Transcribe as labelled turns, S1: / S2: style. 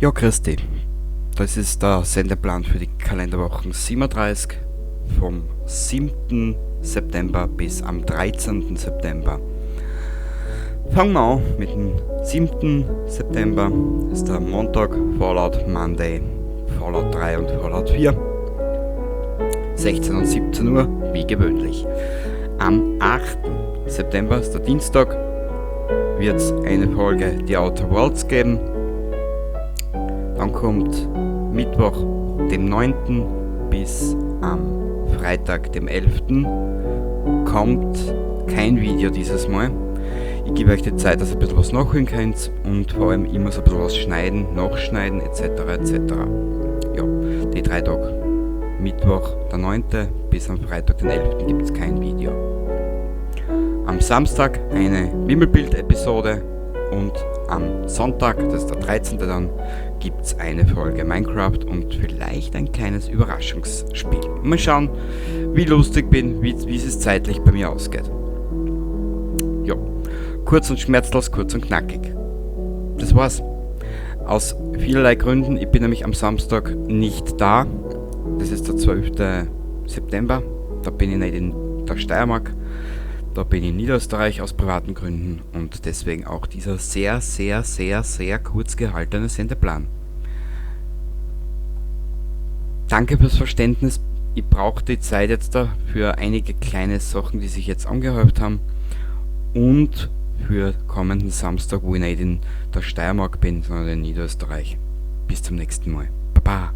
S1: Ja, Christi. Das ist der Sendeplan für die Kalenderwochen 37 vom 7. September bis am 13. September. Fangen wir an mit dem 7. September. Das ist der Montag, Fallout Monday, Fallout 3 und Fallout 4. 16 und 17 Uhr, wie gewöhnlich. Am 8. September, ist der Dienstag, wird es eine Folge The Outer Worlds geben. Dann kommt Mittwoch, dem 9. bis am Freitag, dem 11. kommt kein Video dieses Mal. Ich gebe euch die Zeit, dass ihr ein bisschen was nachholen könnt und vor allem immer so ein bisschen was schneiden, nachschneiden etc. etc. Ja, die 3 Tage. Mittwoch, der 9. bis am Freitag, den 11. gibt es kein Video. Am Samstag eine Wimmelbild-Episode und am Sonntag, das ist der 13. dann, gibt es eine Folge Minecraft und vielleicht ein kleines Überraschungsspiel. Mal schauen, wie lustig bin, wie es zeitlich bei mir ausgeht. Ja, kurz und schmerzlos, kurz und knackig. Das war's. Aus vielerlei Gründen, ich bin nämlich am Samstag nicht da. Das ist der 12. September, da bin ich nicht in der Steiermark. Da bin ich in Niederösterreich aus privaten Gründen und deswegen auch dieser sehr, sehr, sehr, sehr kurz gehaltene Sendeplan. Danke fürs Verständnis. Ich brauche die Zeit jetzt da für einige kleine Sachen, die sich jetzt angehäuft haben und für kommenden Samstag, wo ich nicht in der Steiermark bin, sondern in Niederösterreich. Bis zum nächsten Mal. Baba!